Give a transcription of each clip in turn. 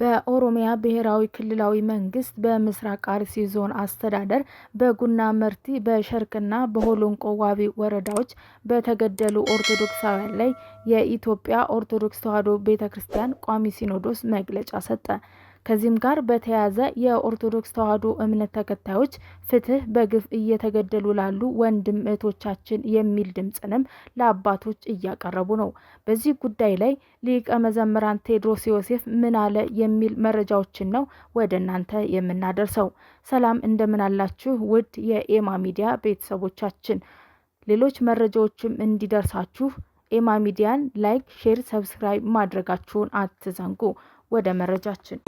በኦሮሚያ ብሔራዊ ክልላዊ መንግስት በምስራቅ አርሲ ዞን አስተዳደር በጉና መርቲ በሸርክና በሆሎንቆ ዋቢ ወረዳዎች በተገደሉ ኦርቶዶክሳውያን ላይ የኢትዮጵያ ኦርቶዶክስ ተዋሕዶ ቤተክርስቲያን ቋሚ ሲኖዶስ መግለጫ ሰጠ። ከዚህም ጋር በተያያዘ የኦርቶዶክስ ተዋሕዶ እምነት ተከታዮች ፍትህ በግፍ እየተገደሉ ላሉ ወንድም እህቶቻችን የሚል ድምጽንም ለአባቶች እያቀረቡ ነው። በዚህ ጉዳይ ላይ ሊቀ መዘምራን ቴዎድሮስ ዮሴፍ ምን አለ የሚል መረጃዎችን ነው ወደ እናንተ የምናደርሰው። ሰላም እንደምን አላችሁ ውድ የኤማ ሚዲያ ቤተሰቦቻችን። ሌሎች መረጃዎችም እንዲደርሳችሁ ኤማ ሚዲያን ላይክ፣ ሼር፣ ሰብስክራይብ ማድረጋችሁን አትዘንጉ። ወደ መረጃችን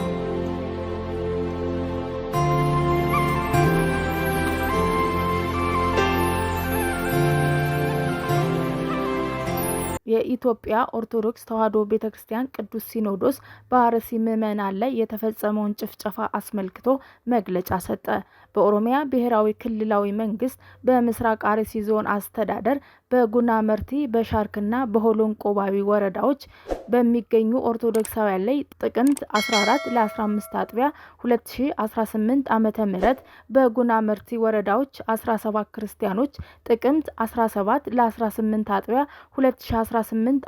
የኢትዮጵያ ኦርቶዶክስ ተዋሕዶ ቤተክርስቲያን ቅዱስ ሲኖዶስ በአርሲ ምዕመናን ላይ የተፈጸመውን ጭፍጨፋ አስመልክቶ መግለጫ ሰጠ። በኦሮሚያ ብሔራዊ ክልላዊ መንግስት በምስራቅ አርሲ ዞን አስተዳደር በጉና መርቲ በሻርክና በሆሎንቆ ዋቢ ወረዳዎች በሚገኙ ኦርቶዶክሳውያን ላይ ጥቅምት 14 ለ15 አጥቢያ 2018 ዓመተ ምህረት በጉና መርቲ ወረዳዎች 17 ክርስቲያኖች፣ ጥቅምት 17 ለ18 አጥቢያ 2018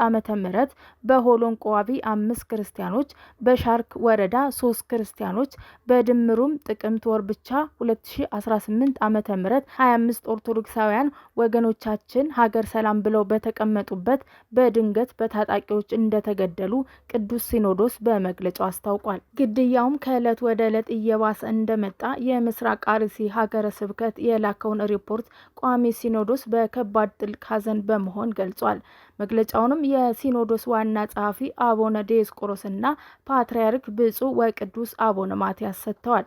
ዓመተ ምህረት በሆሎንቆ ዋቢ 5 ክርስቲያኖች፣ በሻርክ ወረዳ 3 ክርስቲያኖች በድምሩም ጥቅምት ወር ብቻ 2018 ዓመተ ምህረት 25 ኦርቶዶክሳውያን ወገኖቻችን ሀገር ሰላም ብለው በተቀመጡበት በድንገት በታጣቂዎች እንደተገደሉ ቅዱስ ሲኖዶስ በመግለጫው አስታውቋል። ግድያውም ከዕለት ወደ ዕለት እየባሰ እንደመጣ የምስራቅ አርሲ ሀገረ ስብከት የላከውን ሪፖርት ቋሚ ሲኖዶስ በከባድ ጥልቅ ሐዘን በመሆን ገልጿል። መግለጫውንም የሲኖዶስ ዋና ጸሐፊ አቡነ ዲዮስቆሮስና ፓትርያርክ ብፁዕ ወቅዱስ አቡነ ማትያስ ሰጥተዋል።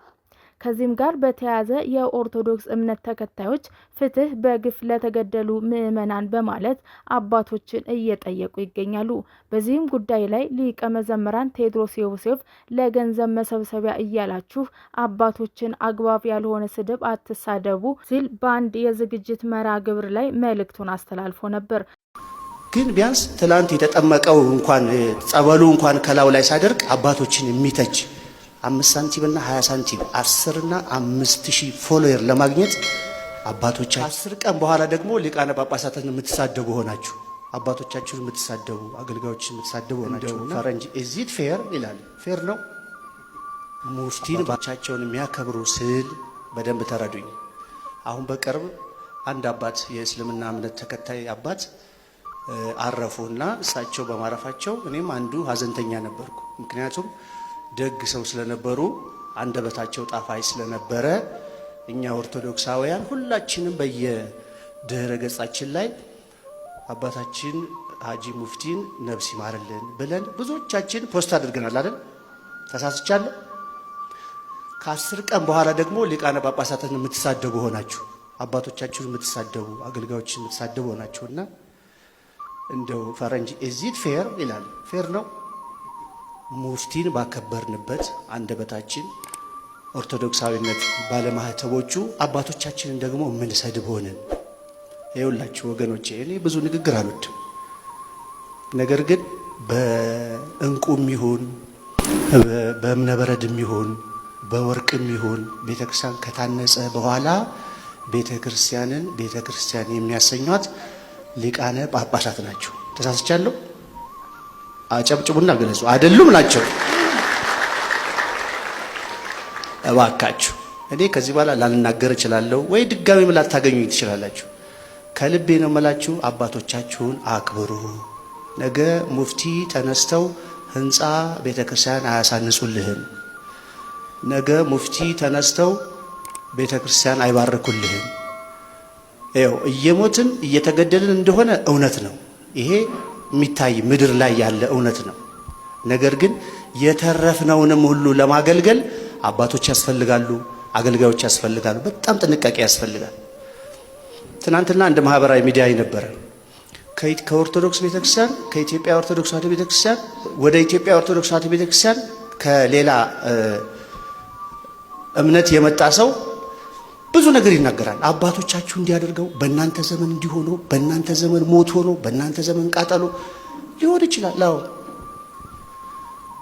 ከዚህም ጋር በተያያዘ የኦርቶዶክስ እምነት ተከታዮች ፍትህ በግፍ ለተገደሉ ምዕመናን በማለት አባቶችን እየጠየቁ ይገኛሉ። በዚህም ጉዳይ ላይ ሊቀ መዘምራን ቴዎድሮስ ዮሴፍ ለገንዘብ መሰብሰቢያ እያላችሁ አባቶችን አግባብ ያልሆነ ስድብ አትሳደቡ ሲል በአንድ የዝግጅት መርሃ ግብር ላይ መልእክቱን አስተላልፎ ነበር። ግን ቢያንስ ትላንት የተጠመቀው እንኳን ጸበሉ እንኳን ከላው ላይ ሳደርግ አባቶችን የሚተች 5 ሳንቲም እና 20 ሳንቲም 10 እና 5000 ፎሎወር ለማግኘት አባቶች 10 ቀን በኋላ ደግሞ ሊቃነ ጳጳሳትን የምትሳደቡ ሆናችሁ አባቶቻችሁን የምትሳደቡ አገልጋዮችን የምትሳደቡ ሆናችሁ ፈረንጅ ኢዚት ፌር ይላል። ፌር ነው። ሙፍቲን ባቻቸውን የሚያከብሩ ስል በደንብ ተረዱኝ። አሁን በቅርብ አንድ አባት የእስልምና እምነት ተከታይ አባት አረፉና እሳቸው በማረፋቸው እኔም አንዱ ሀዘንተኛ ነበርኩ። ምክንያቱም ደግ ሰው ስለነበሩ አንደበታቸው ጣፋጭ ስለነበረ እኛ ኦርቶዶክሳውያን ሁላችንም በየድህረ ገጻችን ላይ አባታችን ሀጂ ሙፍቲን ነፍስ ይማርልን ብለን ብዙዎቻችን ፖስት አድርገናል አይደል? ተሳስቻለሁ። ከ10 ቀን በኋላ ደግሞ ሊቃነ ጳጳሳትን የምትሳደቡ ሆናችሁ አባቶቻችሁን የምትሳደቡ አገልጋዮችን የምትሳደቡ ሆናችሁና እንደው ፈረንጅ ኢዚት ፌር ይላል። ፌር ነው። ሙፍቲን ባከበርንበት አንደበታችን ኦርቶዶክሳዊነት ባለማህተቦቹ አባቶቻችንን ደግሞ ምን ሰድብ ሆነን። ይኸውላችሁ ወገኖቼ እኔ ብዙ ንግግር አልወድም። ነገር ግን በእንቁም ይሁን በእብነበረድም ይሁን በወርቅም ይሁን ቤተክርስቲያን ከታነጸ በኋላ ቤተክርስቲያንን ቤተክርስቲያን የሚያሰኟት ሊቃነ ጳጳሳት ናቸው። ተሳስቻለሁ? አጨብጭቡና ገለጹ። አይደሉም ናቸው። እባካችሁ እኔ ከዚህ በኋላ ላልናገር እችላለሁ ወይ ድጋሚ ላታገኙ ትችላላችሁ። ከልቤ ነው የምላችሁ። አባቶቻችሁን አክብሩ። ነገ ሙፍቲ ተነስተው ህንፃ ቤተክርስቲያን አያሳንጹልህም። ነገ ሙፍቲ ተነስተው ቤተክርስቲያን አይባርኩልህም። ይኸው እየሞትን እየተገደልን እንደሆነ እውነት ነው። ይሄ የሚታይ ምድር ላይ ያለ እውነት ነው። ነገር ግን የተረፍነውንም ሁሉ ለማገልገል አባቶች ያስፈልጋሉ፣ አገልጋዮች ያስፈልጋሉ። በጣም ጥንቃቄ ያስፈልጋል። ትናንትና እንደ ማህበራዊ ሚዲያ ነበረ ከኦርቶዶክስ ቤተክርስቲያን ከኢትዮጵያ ኦርቶዶክስ ተዋሕዶ ቤተክርስቲያን ወደ ኢትዮጵያ ኦርቶዶክስ ተዋሕዶ ቤተክርስቲያን ከሌላ እምነት የመጣ ሰው ብዙ ነገር ይናገራል። አባቶቻችሁ እንዲያደርገው በእናንተ ዘመን እንዲሆኑ በእናንተ ዘመን ሞት ሆኖ በእናንተ ዘመን ቃጠሎ ሊሆን ይችላል። አዎ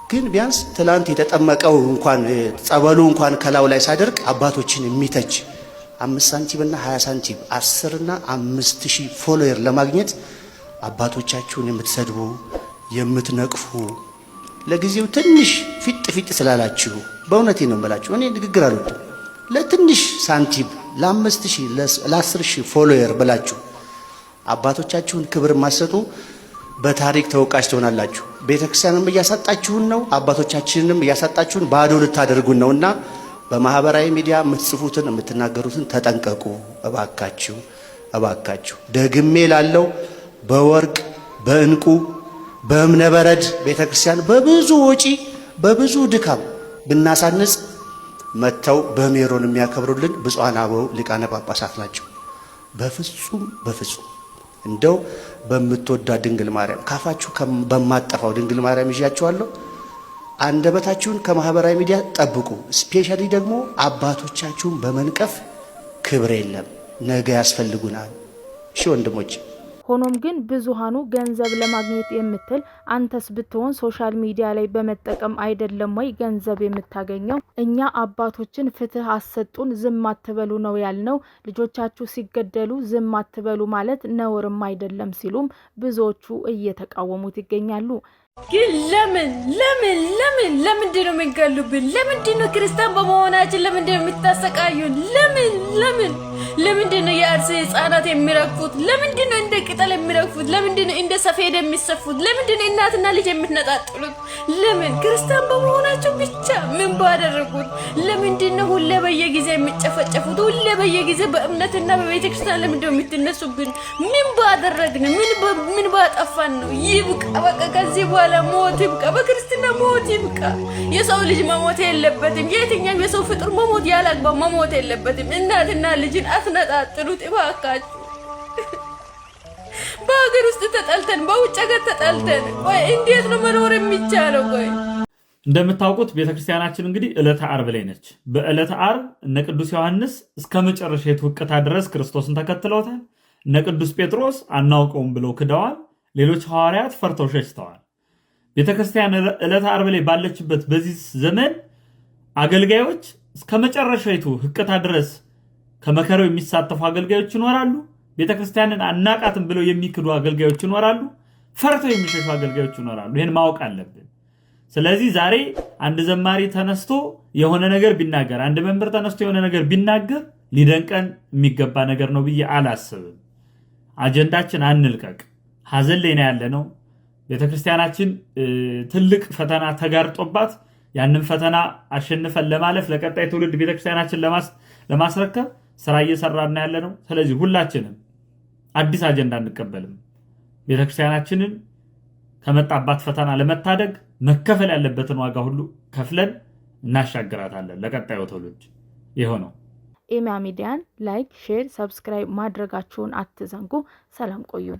ግን ቢያንስ ትላንት የተጠመቀው እንኳን ጸበሉ እንኳን ከላው ላይ ሳደርቅ አባቶችን የሚተች 5 ሳንቲም እና 20 ሳንቲም 10 እና 5000 ፎሎወር ለማግኘት አባቶቻችሁን የምትሰድቡ የምትነቅፉ ለጊዜው ትንሽ ፊጥ ስላላችሁ በእውነቴ ነው የምላችሁ። እኔ ንግግር አልወድም። ለትንሽ ሳንቲም ለ5000 ለ10000 ፎሎወር ብላችሁ አባቶቻችሁን ክብር ማሰጡ በታሪክ ተወቃሽ ትሆናላችሁ። ቤተክርስቲያንም እያሳጣችሁን ነው፣ አባቶቻችንንም እያሳጣችሁን ባዶ ልታደርጉን ነውና በማህበራዊ ሚዲያ የምትጽፉትን የምትናገሩትን ተጠንቀቁ እባካችሁ እባካችሁ። ደግሜ ላለው በወርቅ በእንቁ በእምነበረድ ቤተክርስቲያን በብዙ ወጪ በብዙ ድካም ብናሳንጽ መተው በሜሮን የሚያከብሩልን ብፁዓን አበው ሊቃነ ጳጳሳት ናቸው። በፍጹም እንደው በምትወዳ ድንግል ማርያም ካፋችሁ በማጠፋው ድንግል ማርያም ይዣችኋለሁ። አንደበታችሁን ከማህበራዊ ሚዲያ ጠብቁ። ስፔሻሊ ደግሞ አባቶቻችሁን በመንቀፍ ክብር የለም፣ ነገ ያስፈልጉናል። እሺ ወንድሞች። ሆኖም ግን ብዙሃኑ ገንዘብ ለማግኘት የምትል አንተስ ብትሆን ሶሻል ሚዲያ ላይ በመጠቀም አይደለም ወይ ገንዘብ የምታገኘው? እኛ አባቶችን ፍትህ አሰጡን ዝም አትበሉ ነው ያልነው። ልጆቻችሁ ሲገደሉ ዝም አትበሉ ማለት ነውርም አይደለም ሲሉም ብዙዎቹ እየተቃወሙት ይገኛሉ። ግን ለምንድን ነው የሚገሉብን? ለምንድን ነው ክርስቲያን በመሆናችን ለምንድን ነው የምታሰቃዩን? ለምንድን ነው የአርሲ ህፃናት የሚረግፉት? ለምንድን ነው እንደ ቅጠል የሚረግፉት? ለምንድን ነው እንደ ሰፌድ የሚሰፉት? ለምንድን ነው እናትና ልጅ የምትነጣጥሉት? ለምን ክርስቲያን በመሆናቸው ብቻ ምን ባደረጉት? ለምንድን ነው ሁሌ በየጊዜ የሚጨፈጨፉት? ሁሌ በየጊዜ በእምነትና በቤተክርስቲያን ለምንድን ነው የምትነሱብን? ምን ባደረግን? ምን ባጠፋን ነው? ይብቃ በቃ። ከዚህ በኋላ ሞት ይብቃ። በክርስትና ሞት ይብቃ። የሰው ልጅ መሞት የለበትም። የትኛውም የሰው ፍጡር መሞት ያላግባብ መሞት የለበትም። እናትና ልጅን አትነጣጥሉት እባካችሁ። በሀገር ውስጥ ተጣልተን በውጭ ሀገር ተጣልተን ቆይ እንዴት ነው መኖር የሚቻለው? ቆይ እንደምታውቁት ቤተክርስቲያናችን እንግዲህ ዕለተ ዓርብ ላይ ነች። በዕለተ ዓርብ እነ ቅዱስ ዮሐንስ እስከ መጨረሻ የትውቅታ ድረስ ክርስቶስን ተከትለውታል። እነ ቅዱስ ጴጥሮስ አናውቀውም ብለው ክደዋል። ሌሎች ሐዋርያት ፈርተው ሸሽተዋል። ቤተክርስቲያን ዕለተ ዓርብ ላይ ባለችበት በዚህ ዘመን አገልጋዮች እስከ መጨረሻይቱ ህቅታ ድረስ ከመከራው የሚሳተፉ አገልጋዮች ይኖራሉ። ቤተክርስቲያንን አናቃትም ብለው የሚክዱ አገልጋዮች ይኖራሉ። ፈርተው የሚሸሹ አገልጋዮች ይኖራሉ። ይሄን ማወቅ አለብን። ስለዚህ ዛሬ አንድ ዘማሪ ተነስቶ የሆነ ነገር ቢናገር፣ አንድ መምህር ተነስቶ የሆነ ነገር ቢናገር ሊደንቀን የሚገባ ነገር ነው ብዬ አላስብም። አጀንዳችን አንልቀቅ። ሐዘን ላይ ነው ያለነው። ቤተክርስቲያናችን ትልቅ ፈተና ተጋርጦባት ያንን ፈተና አሸንፈን ለማለፍ ለቀጣይ ትውልድ ቤተክርስቲያናችን ለማስረከብ ስራ እየሰራን ያለነው። ስለዚህ ሁላችንም አዲስ አጀንዳ አንቀበልም። ቤተክርስቲያናችንን ከመጣባት ፈተና ለመታደግ መከፈል ያለበትን ዋጋ ሁሉ ከፍለን እናሻግራታለን ለቀጣዩ ትውልድ። ይሆነው ኤማ ሚዲያን ላይክ፣ ሼር፣ ሰብስክራይብ ማድረጋችሁን አትዘንጉ። ሰላም ቆዩን።